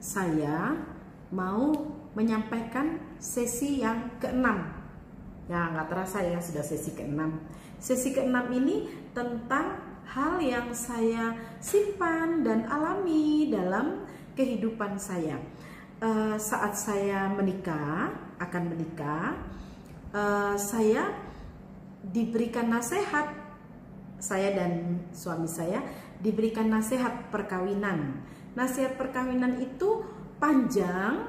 saya mau menyampaikan sesi yang ke-6. Ya, nggak terasa ya sudah sesi ke-6. Sesi ke-6 ini tentang hal yang saya simpan dan alami dalam kehidupan saya. Saat saya akan menikah, saya diberikan nasihat, saya dan suami saya diberikan nasihat perkawinan. Nasihat perkawinan itu panjang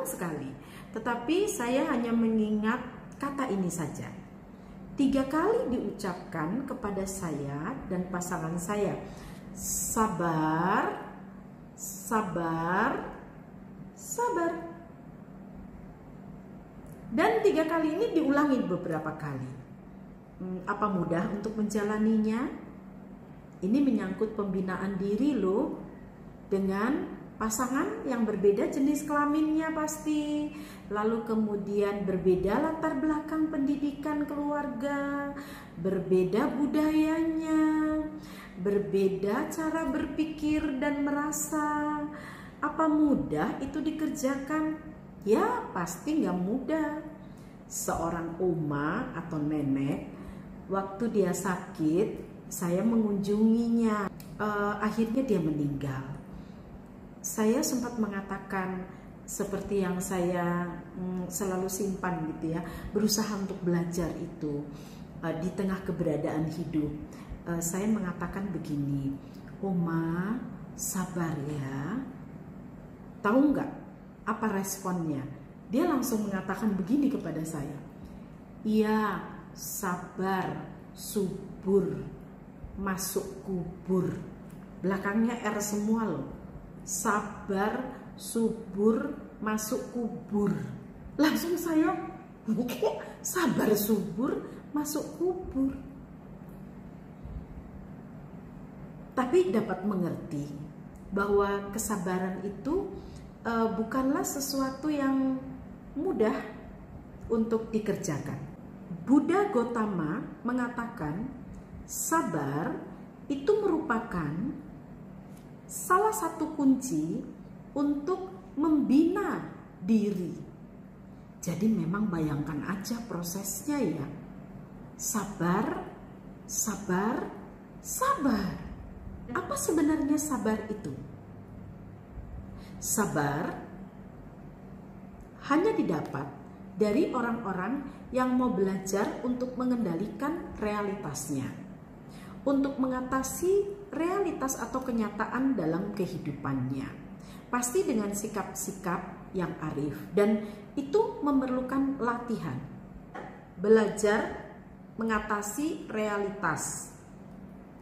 sekali. Tetapi saya hanya mengingat kata ini saja. 3 kali diucapkan kepada saya dan pasangan saya. Sabar, sabar, sabar. Dan 3 kali ini diulangi beberapa kali. Apa mudah untuk menjalaninya? Ini menyangkut pembinaan diri loh, dengan pasangan yang berbeda jenis kelaminnya pasti, lalu kemudian berbeda latar belakang pendidikan keluarga, berbeda budayanya, berbeda cara berpikir dan merasa. Apa mudah itu dikerjakan? Ya pasti nggak mudah. Seorang oma atau nenek, waktu dia sakit, saya mengunjunginya, akhirnya dia meninggal. Saya sempat mengatakan seperti yang saya selalu simpan gitu ya, berusaha untuk belajar itu di tengah keberadaan hidup. Saya mengatakan begini, Oma sabar ya. Tahu nggak apa responnya? Dia langsung mengatakan begini kepada saya, iya sabar, subur, masuk kubur. Belakangnya R semua loh. Sabar, subur, masuk kubur. Langsung saya, sabar, subur, masuk kubur. Tapi dapat mengerti bahwa kesabaran itu bukanlah sesuatu yang mudah untuk dikerjakan. Buddha Gautama mengatakan sabar itu merupakan salah satu kunci untuk membina diri. Jadi memang bayangkan aja prosesnya ya. Sabar, sabar, sabar. Apa sebenarnya sabar itu? Sabar hanya didapat dari orang-orang yang mau belajar untuk mengendalikan realitasnya, untuk mengatasi realitas atau kenyataan dalam kehidupannya. Pasti dengan sikap-sikap yang arif, dan itu memerlukan latihan. Belajar mengatasi realitas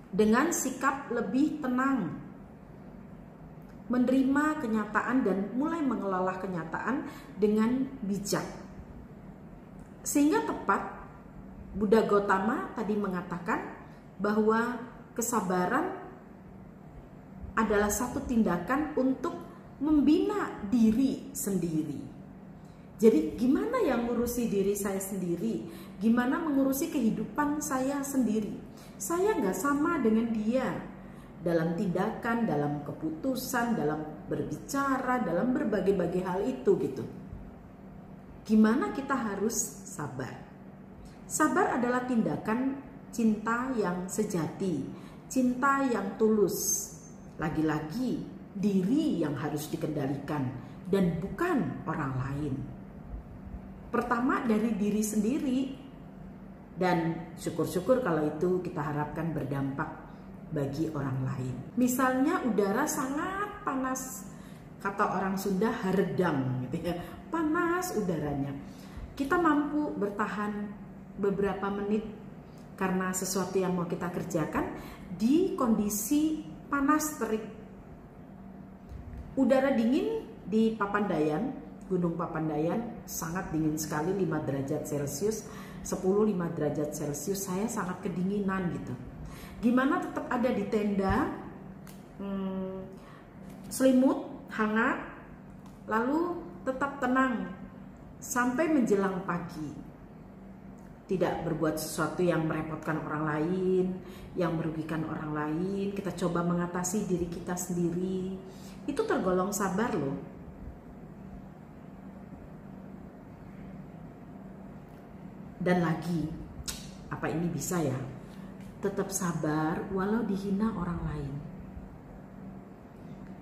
dengan sikap lebih tenang, menerima kenyataan dan mulai mengelola kenyataan dengan bijak. Sehingga tepat Buddha Gautama tadi mengatakan bahwa kesabaran adalah satu tindakan untuk membina diri sendiri. Jadi gimana yang mengurusi diri saya sendiri? Gimana mengurusi kehidupan saya sendiri? Saya nggak sama dengan dia dalam tindakan, dalam keputusan, dalam berbicara, dalam berbagai-bagai hal itu gitu. Gimana kita harus sabar? Sabar adalah tindakan cinta yang sejati, cinta yang tulus. Lagi-lagi diri yang harus dikendalikan dan bukan orang lain. Pertama dari diri sendiri, dan syukur-syukur kalau itu kita harapkan berdampak bagi orang lain. Misalnya udara sangat panas, kata orang Sunda haredang gitu ya, panas udaranya. Kita mampu bertahan beberapa menit karena sesuatu yang mau kita kerjakan di kondisi panas terik. Udara dingin di Papandayan, Gunung Papandayan sangat dingin sekali, 5 derajat Celcius, 5 derajat Celcius, saya sangat kedinginan gitu. Gimana tetap ada di tenda, selimut hangat, lalu tetap tenang sampai menjelang pagi. Tidak berbuat sesuatu yang merepotkan orang lain, yang merugikan orang lain. Kita coba mengatasi diri kita sendiri. itu tergolong sabar loh. Dan lagi, apa ini bisa ya? Tetap sabar walau dihina orang lain.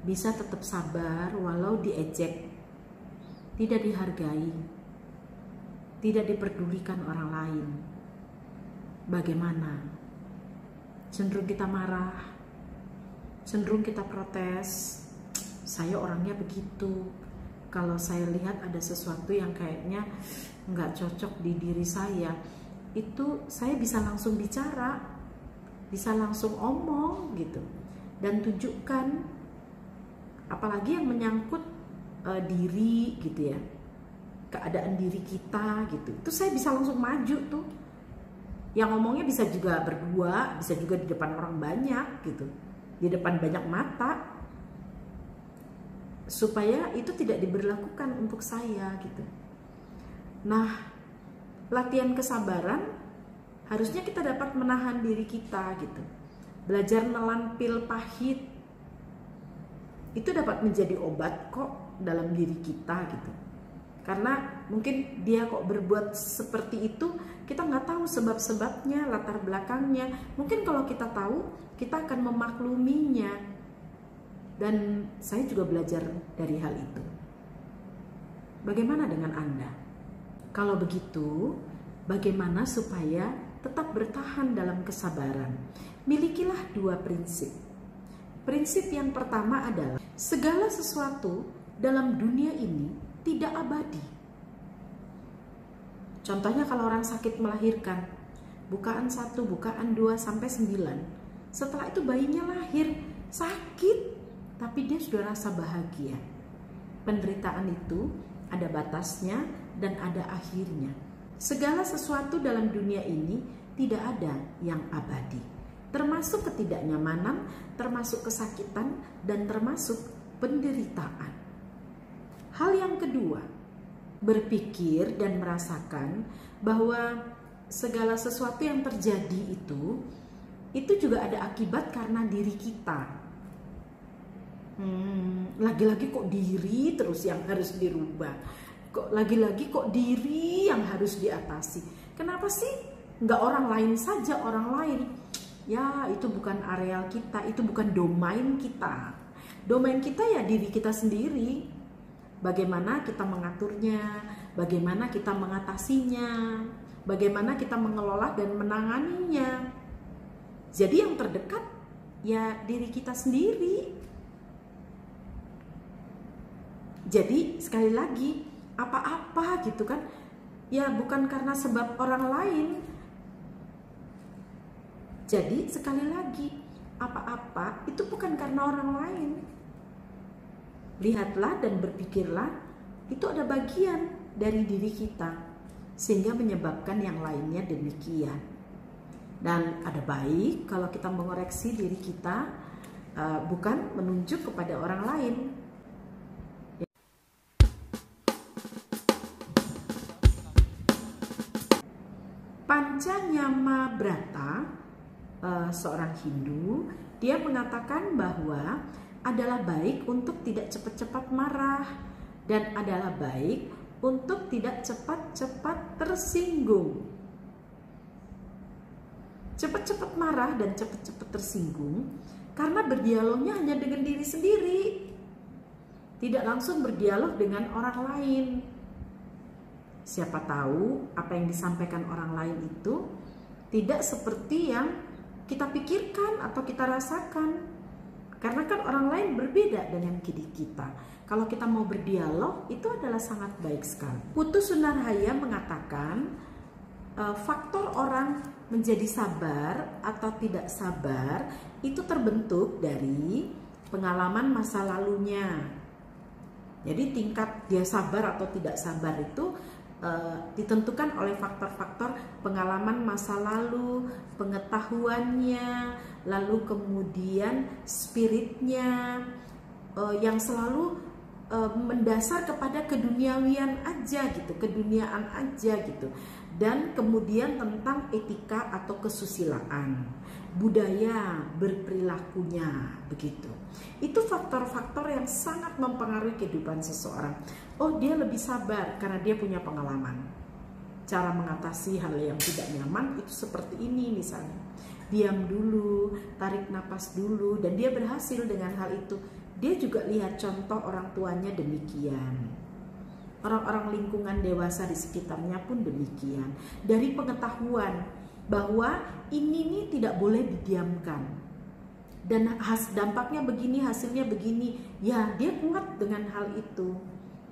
Bisa tetap sabar walau diejek, tidak dihargai, tidak diperdulikan orang lain. Bagaimana? Cenderung kita marah, cenderung kita protes. Saya orangnya begitu. Kalau saya lihat ada sesuatu yang kayaknya nggak cocok di diri saya, itu saya bisa langsung bicara, bisa langsung omong gitu, dan tunjukkan. Apalagi yang menyangkut diri gitu ya, keadaan diri kita gitu, itu saya bisa langsung maju tuh. Yang ngomongnya bisa juga berdua, bisa juga di depan orang banyak gitu, di depan banyak mata, supaya itu tidak diberlakukan untuk saya gitu. Nah, latihan kesabaran harusnya kita dapat menahan diri kita gitu, belajar menelan pil pahit. Itu dapat menjadi obat kok dalam diri kita gitu. Karena mungkin dia kok berbuat seperti itu, kita nggak tahu sebab-sebabnya, latar belakangnya. Mungkin kalau kita tahu, kita akan memakluminya. Dan saya juga belajar dari hal itu. Bagaimana dengan Anda? Kalau begitu, bagaimana supaya tetap bertahan dalam kesabaran? Milikilah 2 prinsip. Prinsip yang pertama adalah segala sesuatu dalam dunia ini tidak abadi. Contohnya kalau orang sakit melahirkan, bukaan 1, bukaan 2 sampai 9. Setelah itu bayinya lahir, sakit, tapi dia sudah rasa bahagia. Penderitaan itu ada batasnya dan ada akhirnya. Segala sesuatu dalam dunia ini tidak ada yang abadi. Termasuk ketidaknyamanan, termasuk kesakitan, dan termasuk penderitaan. Hal yang kedua, berpikir dan merasakan bahwa segala sesuatu yang terjadi itu juga ada akibat karena diri kita. Lagi-lagi kok diri terus yang harus dirubah. Lagi-lagi kok diri yang harus diatasi. Kenapa sih nggak orang lain saja, orang lain? Ya, itu bukan areal kita, itu bukan domain kita. Domain kita ya diri kita sendiri. Bagaimana kita mengaturnya, bagaimana kita mengatasinya, bagaimana kita mengelola dan menanganinya. Jadi yang terdekat ya diri kita sendiri. Jadi sekali lagi, apa-apa gitu kan, ya bukan karena sebab orang lain. Jadi sekali lagi, apa-apa itu bukan karena orang lain. Lihatlah dan berpikirlah, itu ada bagian dari diri kita, sehingga menyebabkan yang lainnya demikian. Dan ada baik kalau kita mengoreksi diri kita, bukan menunjuk kepada orang lain. Pancanyama Brata, seorang Hindu, dia mengatakan bahwa adalah baik untuk tidak cepat-cepat marah dan adalah baik untuk tidak cepat-cepat tersinggung. Cepat-cepat marah dan cepat-cepat tersinggung karena berdialognya hanya dengan diri sendiri, tidak langsung berdialog dengan orang lain. Siapa tahu apa yang disampaikan orang lain itu tidak seperti yang kita pikirkan atau kita rasakan. Karena kan orang lain berbeda dengan kita. Kalau kita mau berdialog, itu adalah sangat baik sekali. Putu Sunarhaya mengatakan, faktor orang menjadi sabar atau tidak sabar itu terbentuk dari pengalaman masa lalunya. Jadi tingkat dia sabar atau tidak sabar itu ditentukan oleh faktor-faktor pengalaman masa lalu, pengetahuannya, lalu kemudian spiritnya yang selalu mendasar kepada keduniawian aja gitu, keduniaan aja gitu, dan kemudian tentang etika atau kesusilaan. budaya berperilakunya, begitu. Itu faktor-faktor yang sangat mempengaruhi kehidupan seseorang. Oh, dia lebih sabar karena dia punya pengalaman. Cara mengatasi hal yang tidak nyaman itu seperti ini misalnya. Diam dulu, tarik napas dulu, dan dia berhasil dengan hal itu. Dia juga lihat contoh orang tuanya demikian. Orang-orang lingkungan dewasa di sekitarnya pun demikian. Dari pengetahuan bahwa ini nih tidak boleh didiamkan. Dan dampaknya begini, hasilnya begini. Ya, dia kuat dengan hal itu.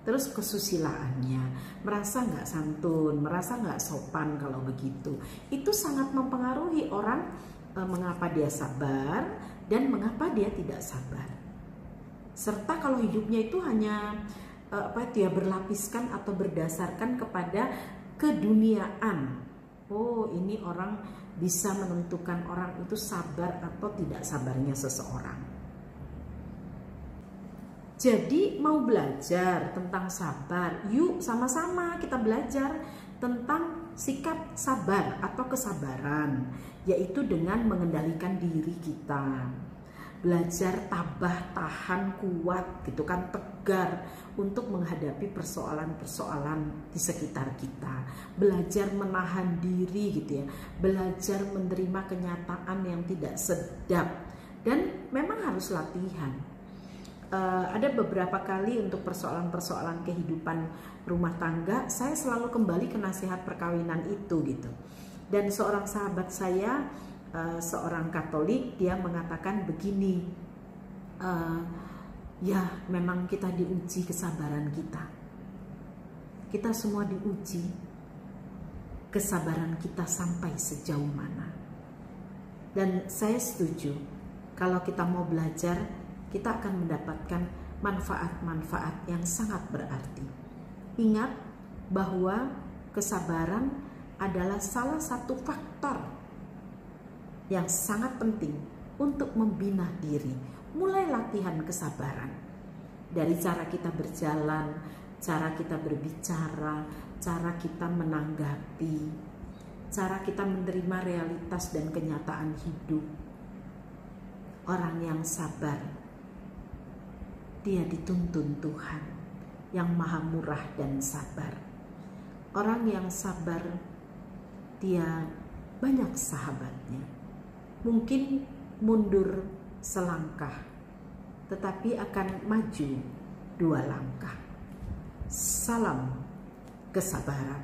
Terus kesusilaannya, merasa nggak santun, merasa nggak sopan kalau begitu. Itu sangat mempengaruhi orang mengapa dia sabar dan mengapa dia tidak sabar. Serta kalau hidupnya itu hanya berlapiskan atau berdasarkan kepada keduniaan. Oh, ini orang bisa menentukan orang itu sabar atau tidak sabarnya seseorang. Jadi mau belajar tentang sabar, yuk sama-sama kita belajar tentang sikap sabar atau kesabaran, yaitu dengan mengendalikan diri kita. Belajar tabah, tahan, kuat gitu kan, tegar untuk menghadapi persoalan-persoalan di sekitar kita. Belajar menahan diri gitu ya, belajar menerima kenyataan yang tidak sedap, dan memang harus latihan. Ada beberapa kali untuk persoalan-persoalan kehidupan rumah tangga, saya selalu kembali ke nasihat perkawinan itu gitu. Dan seorang sahabat saya, seorang Katolik, dia mengatakan begini, ya memang kita diuji kesabaran kita. Kita semua diuji kesabaran kita sampai sejauh mana. Dan saya setuju, kalau kita mau belajar, kita akan mendapatkan manfaat-manfaat yang sangat berarti. Ingat bahwa kesabaran adalah salah satu faktor yang sangat penting untuk membina diri. Mulai latihan kesabaran dari cara kita berjalan, cara kita berbicara, cara kita menanggapi, cara kita menerima realitas dan kenyataan hidup. Orang yang sabar, dia dituntun Tuhan yang maha murah dan sabar. Orang yang sabar, dia banyak sahabatnya. Mungkin mundur selangkah, tetapi akan maju 2 langkah. Salam kesabaran.